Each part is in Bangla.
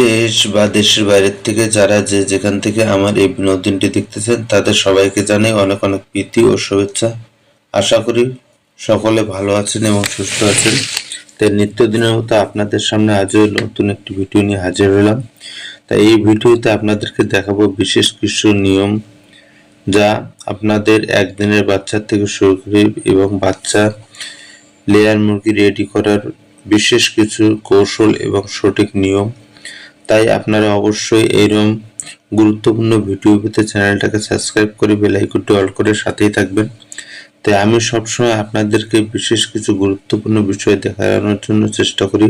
দেশ বা দেশের বাইরের থেকে যারা যেখান থেকে আমার এই বিনোদনটি দেখতেছেন তাদের সবাইকে জানাই অনেক অনেক প্রীতি ও শুভেচ্ছা। আশা করি সকলে ভালো আছেন এবং সুস্থ আছেন। তাই নিত্যদিনের মতো আপনাদের সামনে আজও নতুন একটি ভিডিও নিয়ে হাজির হলাম। তাই এই ভিডিওতে আপনাদেরকে দেখাবো বিশেষ কিছু নিয়ম, যা আপনাদের একদিনের বাচ্চার থেকে শুরু করে এবং বাচ্চা লেয়ার মুরগি রেডি করার বিশেষ কিছু কৌশল এবং সঠিক নিয়ম। তাই আপনারা অবশ্যই এইরকম গুরুত্বপূর্ণ ভিডিও পেতে চ্যানেলটাকে সাবস্ক্রাইব করে বেল আইকনটি অল করে সাথেই থাকবেন। তাই আমি সবসময় আপনাদেরকে বিশেষ কিছু গুরুত্বপূর্ণ বিষয় দেখানোর জন্য চেষ্টা করি,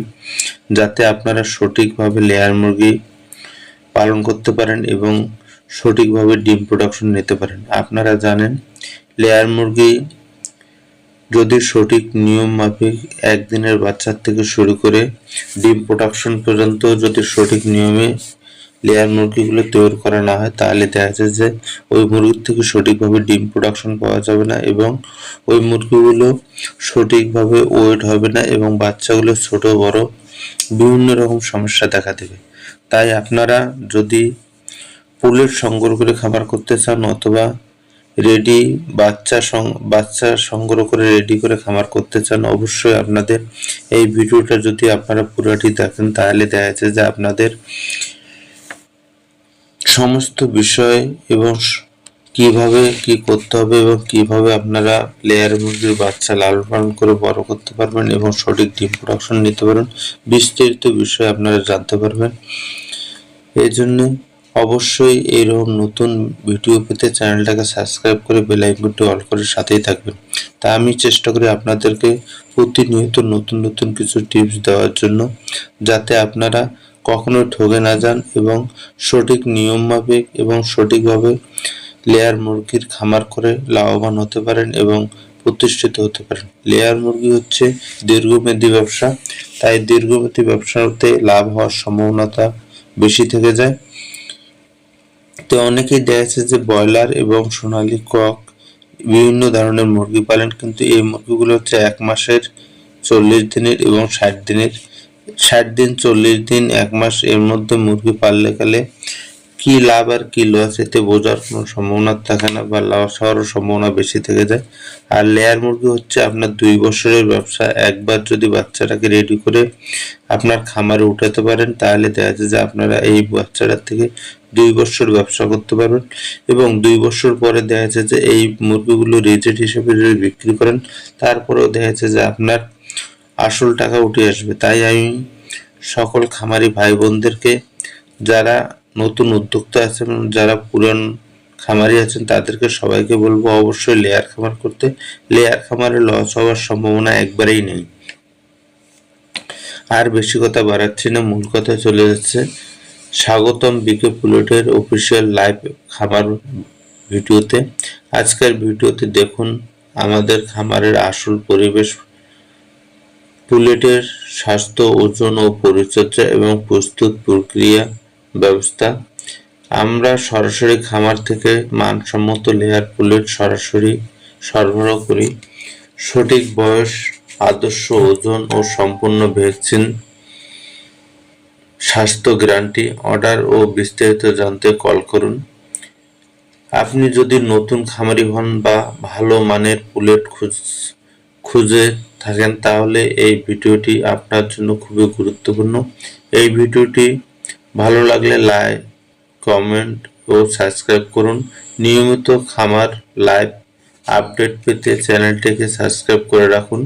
যাতে আপনারা সঠিকভাবে লেয়ার মুরগি পালন করতে পারেন এবং সঠিকভাবে ডিম প্রোডাকশন নিতে পারেন। আপনারা জানেন, লেয়ার মুরগি যদি সঠিক নিয়ম মাফিক একদিনের বাচ্চার থেকে শুরু করে ডিম প্রোডাকশন পর্যন্ত যদি সঠিক নিয়মে লেয়ার মুরগিগুলো তৈরি করা না হয়, তাহলে দেখা যায় যে ওই মুরগির থেকে সঠিকভাবে ডিম প্রোডাকশন পাওয়া যাবে না এবং ওই মুরগিগুলো সঠিকভাবে ওয়েট হবে না এবং বাচ্চাগুলো ছোট বড় বিভিন্ন রকম সমস্যা দেখা দেবে। তাই আপনারা যদি পুলেট সংগ্রহ করে খাবার করতে চান অথবা রেডি বাচ্চা সংগ্রহ করে রেডি করে খামার করতে চান, অবশ্যই আপনাদের এই ভিডিওটা যদি আপনারা পুরোটি দেখেন, তাহলে দেখা যাচ্ছে যে আপনাদের সমস্ত বিষয় এবং কিভাবে কি করতে হবে এবং কিভাবে আপনারা লেয়ার মুরগির বাচ্চা লালন পালন করে বড় করতে পারবেন এবং সঠিক ডিম প্রোডাকশন নিতে পারবেন, বিস্তারিত বিষয় আপনারা জানতে পারবেন। এই জন্য অবশ্যই এইরকম নতুন ভিডিও পেতে চ্যানেলটাকে সাবস্ক্রাইব করে বেল আইকনটি অল করে সাথেই থাকবেন। তা আমি চেষ্টা করি আপনাদেরকে প্রতিনিয়ত নতুন নতুন কিছু টিপস দেওয়ার জন্য, যাতে আপনারা কখনো ঠকে না যান এবং সঠিক নিয়ম মাফিক এবং সঠিকভাবে লেয়ার মুরগির খামার করে লাভবান হতে পারেন এবং প্রতিষ্ঠিত হতে পারেন। লেয়ার মুরগি হচ্ছে দীর্ঘমেয়াদী ব্যবসা, তাই দীর্ঘমেয়াদী ব্যবসাতে লাভ হওয়ার সম্ভাবনাটা বেশি থেকে যায়। তো অনেকেই দেখা যাচ্ছে যে ব্রয়লার এবং সোনালী কক বিভিন্ন ধরনের মুরগি পালেন, কিন্তু এই মুরগিগুলো হচ্ছে 1 মাসের 40 দিনের এবং 60 দিনের, 60 দিন 40 দিন 1 মাস এর মধ্যে মুরগি পাললে গেলে কি লাভ আর কি লস এতে বোঝার কোনো সম্ভাবনা থাকে না বা লস হওয়ারও সম্ভাবনা বেশি থেকে যায়। আর লেয়ার মুরগি হচ্ছে আপনার 2 বছরের ব্যবসা। একবার যদি বাচ্চাটাকে রেডি করে আপনার খামারে উঠাতে পারেন, তাহলে দেখা যায় যে আপনারা এই বাচ্চাটার থেকে 2 বছর ব্যবসা করতে পারবেন এবং 2 বছর পরে দেখা যায় যে এই মুরগিগুলো রিজেট হিসেবে যদি বিক্রি করেন, তারপরেও দেখা যাচ্ছে যে আপনার আসল টাকা উঠে আসবে। তাই আমি সকল খামারি ভাই বোনদেরকে, যারা নতুন উদ্যোক্তা আছেন, যারা পুরান খামারি আছেন, তাদেরকে সবাইকে বলবো অবশ্যই লেয়ার খামার করতে। লেয়ার খামারে লস হওয়ার সম্ভাবনা একবারেই নেই। আর বেশি কথা বাড়াচ্ছি না, মূল কথা চলে যাচ্ছে। স্বাগতম বিকে পুলেটের অফিসিয়াল লাইভ খামার ভিডিওতে। আজকের ভিডিওতে দেখুন আমাদের খামারের আসল পরিবেশ, পুলেটের স্বাস্থ্য, ওজন ও পরিচর্যা এবং প্রস্তুত প্রক্রিয়া ব্যবস্থা। আমরা সরাসরি খামার থেকে মানসম্মত লেয়ার পুলেট সরাসরি সরবরাহ করি। সঠিক বয়স, আদর্শ ওজন ও সম্পূর্ণ ভ্যাকসিন স্বাস্থ্য গ্যারান্টি। অর্ডার ও বিস্তারিত জানতে কল করুন। আপনি যদি নতুন খামারি হন বা ভালো মানের পুলেট খুঁজে থাকেন, তাহলে এই ভিডিওটি আপনার জন্য খুবই গুরুত্বপূর্ণ। এই ভিডিওটি ভালো লাগলে লাইক, কমেন্ট ও সাবস্ক্রাইব করুন। নিয়মিত খামার লাইভ আপডেট পেতে চ্যানেলটিকে সাবস্ক্রাইব করে রাখুন।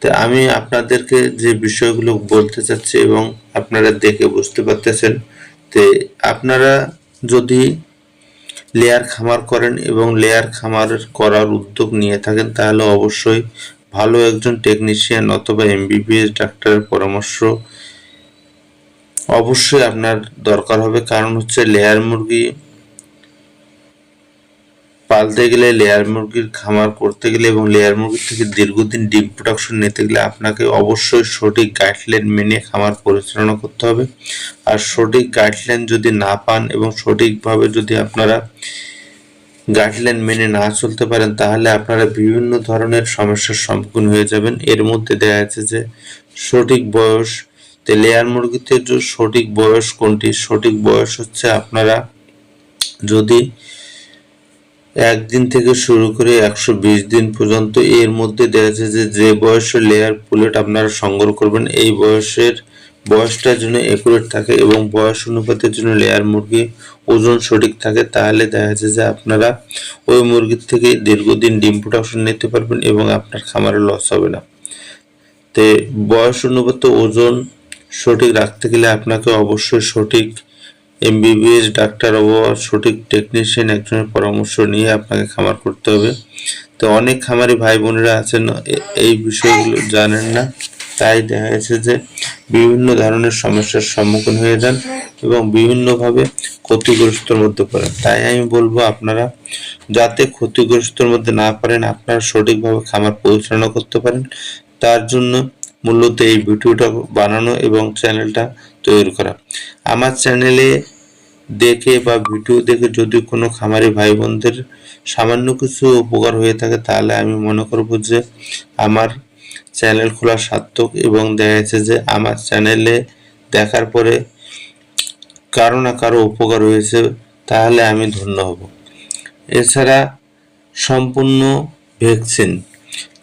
তো আমি আপনাদেরকে যে বিষয়গুলো বলতে চাচ্ছি এবং আপনারা দেখে বুঝতে পারতেছেন, যে আপনারা যদি লেয়ার খামার করেন এবং লেয়ার খামার করার উদ্যোগ নিয়ে থাকেন, তাহলে অবশ্যই ভালো একজন টেকনিশিয়ান অথবা এমবিবিএস ডাক্তারের পরামর্শ অবশ্যই আপনার দরকার হবে। কারণ হচ্ছে লেয়ার মুরগি পালতে গেলে, লেয়ার মুরগির খামার করতে গেলে এবং লেয়ার মুরগির থেকে দীর্ঘদিন ডিম প্রোডাকশন নিতে গেলে আপনাকে অবশ্যই সঠিক গাইডলাইন মেনে খামার পরিচালনা করতে হবে। আর সঠিক গাইডলাইন যদি না পান এবং সঠিকভাবে যদি আপনারা গাইডলাইন মেনে না চলতে পারেন, তাহলে আপনারা বিভিন্ন ধরনের সমস্যার সম্মুখীন হয়ে যাবেন। এর মধ্যে দেখা যাচ্ছে যে সঠিক বয়স তো লেয়ার মুরগিতে যে সঠিক বয়স কোনটি? সঠিক বয়স হচ্ছে আপনারা যদি 1 দিন থেকে শুরু করে 120 দিন পর্যন্ত এর মধ্যে দেখা যাচ্ছে যে বয়সের লেয়ার পুলেট আপনারা সংগ্রহ করবেন এই বয়সটার জন্য একুরেট থাকে এবং বয়স অনুপাতের জন্য লেয়ার মুরগি ওজন সঠিক থাকে, তাহলে দেখা যাচ্ছে যে আপনারা ওই মুরগির থেকে দীর্ঘদিন ডিম প্রোডাকশন নিতে পারবেন এবং আপনার খামারে লস হবে না। তো বয়স অনুপাতে ওজন সঠিক রাখতে গেলে আপনাকে অবশ্যই সঠিক এমবিবিএস ডাক্তার অথবা সঠিক টেকনিশিয়ান একজনের পরামর্শ নিয়ে আপনাকে খামার করতে হবে। তো অনেক খামারি ভাই বোনেরা আছেন এই বিষয়গুলো জানেন না, তাই দেখা যাচ্ছে যে বিভিন্ন ধরনের সমস্যার সম্মুখীন হয়ে যান এবং বিভিন্নভাবে ক্ষতিগ্রস্তর মধ্যে পড়েন। তাই আমি বলবো আপনারা যাতে ক্ষতিগ্রস্তর মধ্যে না পারেন, আপনারা সঠিকভাবে খামার পরিচালনা করতে পারেন, তার জন্য মূলত এই ভিডিওটা বানানো এবং চ্যানেলটা তৈরি করা। আমার চ্যানেলে দেখে বা ভিডিও দেখে যদি কোনো খামারি ভাই বোনদের সামান্য কিছু উপকার হয়ে থাকে, তাহলে আমি মনে করব যে আমার চ্যানেল খোলা সার্থক এবং দেখা যাচ্ছে যে আমার চ্যানেলে দেখার পরে কারো না কারো উপকার হয়েছে, তাহলে আমি ধন্য হব। এছাড়া সম্পূর্ণ ভ্যাকসিন,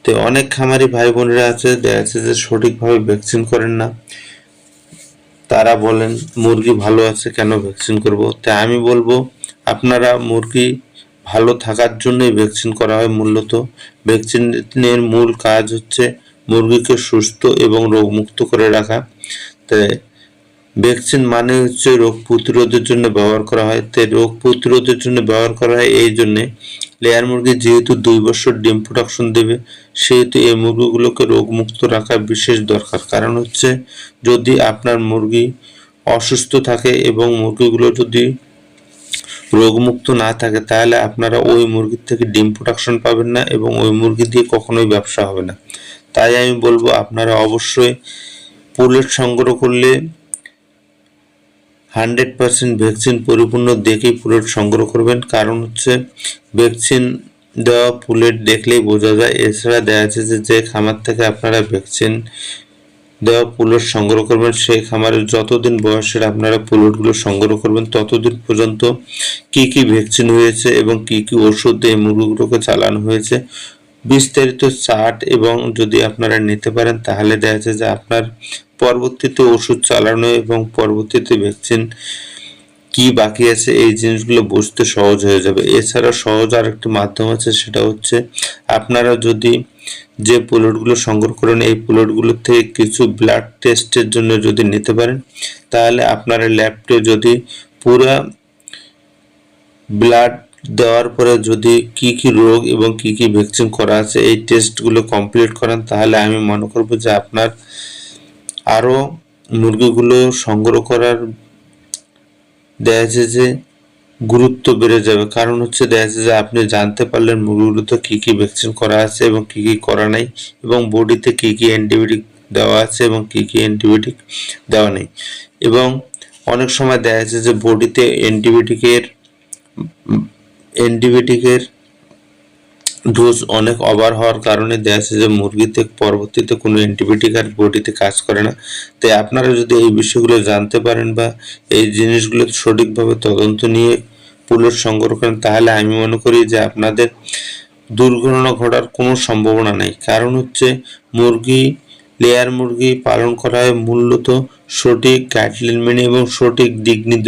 তো অনেক খামারি ভাই বোনেরা আছে দেখা যাচ্ছে যে সঠিকভাবে ভ্যাকসিন করেন না, তারা বলেন মুরগি ভালো আছে কেন ভ্যাকসিন করব। তাই আমি বলবো আপনারা মুরগি ভালো থাকার জন্যই ভ্যাকসিন করা হয়। মূলত ভ্যাকসিনের মূল কাজ হচ্ছে মুরগিকে সুস্থ এবং রোগমুক্ত করে রাখা। তাই ভ্যাকসিন মানে হচ্ছে রোগ প্রতিরোধের জন্য ব্যবহার করা হয়। তাই রোগ প্রতিরোধের জন্য ব্যবহার করা হয় এই জন্যে লেয়ার মুরগি যেহেতু 2 বছর ডিম প্রোডাকশন দেবে, সেহেতু এই মুরগিগুলোকে রোগমুক্ত রাখা বিশেষ দরকার। কারণ হচ্ছে যদি আপনার মুরগি অসুস্থ থাকে এবং মুরগিগুলো যদি রোগমুক্ত না থাকে, তাহলে আপনারা ওই মুরগির থেকে ডিম প্রোডাকশন পাবেন না এবং ওই মুরগি দিয়ে কখনোই ব্যবসা হবে না। তাই আমি বলবো আপনারা অবশ্যই পুলেট সংগ্রহ করলে 100% ভ্যাকসিন পরিপূর্ণ দেখেই পুলেট সংগ্রহ করবেন। কারণ হচ্ছে ভ্যাকসিন দেওয়া পুলেট দেখলেই বোঝা যায়। এছাড়া দেখা যাচ্ছে যে খামার থেকে আপনারা ভ্যাকসিন দেওয়া পুলেট সংগ্রহ করবেন, সেই খামারের যতদিন বয়সের আপনারা পুলেটগুলো সংগ্রহ করবেন ততদিন পর্যন্ত কি কি ভ্যাকসিন হয়েছে এবং কি কি ওষুধ দিয়ে মুরগিগুলোকে চালানো হয়েছে বিস্তারিত চার্ট এবং যদি আপনারা নিতে পারেন, তাহলে দেখা যাচ্ছে যে আপনার পরবর্তীতে ওষুধ চালানো এবং পরবর্তীতে ভ্যাকসিন কি বাকি আছে এই জিনিসগুলো বুঝতে সহজ হয়ে যাবে। এছাড়া সহজ আরেকটি মাধ্যম আছে, সেটা হচ্ছে আপনারা যদি যে পুলেটগুলো সংগ্রহ করেন এই পুলেটগুলোর থেকে কিছু ব্লাড টেস্টের জন্য যদি নিতে পারেন, তাহলে আপনারা ল্যাবটে যদি পুরা ব্লাড দেওয়ার পরে যদি কি কি রোগ এবং কি কি ভ্যাকসিন করা আছে এই টেস্টগুলো কমপ্লিট করেন, তাহলে আমি মনে করব যে আপনার আরও মুরগিগুলো সংগ্রহ করার দেখা যাচ্ছে যে গুরুত্ব বেড়ে যাবে। কারণ হচ্ছে দেখা যাচ্ছে যে আপনি জানতে পারলেন মুরগিগুলোতে কি কি ভ্যাকসিন করা আছে এবং কি কি করা নাই এবং বডিতে কি কি অ্যান্টিবায়োটিক দেওয়া আছে এবং কি কি অ্যান্টিবায়োটিক দেওয়া নেই। এবং অনেক সময় দেখা যাচ্ছে যে বডিতে অ্যান্টিবায়োটিকের ডোজ অনেক ওভার হওয়ার কারণে দেখা যাচ্ছে যে মুরগিতে পরবর্তীতে কোনো অ্যান্টিবায়োটিক আর বডিতে কাজ করে না। তাই আপনারা যদি এই বিষয়গুলো জানতে পারেন বা এই জিনিসগুলো সঠিকভাবে তদন্ত নিয়ে পুলেট সংগ্রহ করেন, তাহলে আমি মনে করি যে আপনাদের দুর্ঘটনা ঘটার কোনো সম্ভাবনা নেই। কারণ হচ্ছে লেয়ার মুরগি পালন করা হয় মূলত সঠিক গাইডলাইন মেনে এবং সঠিক দিক নির্দেশ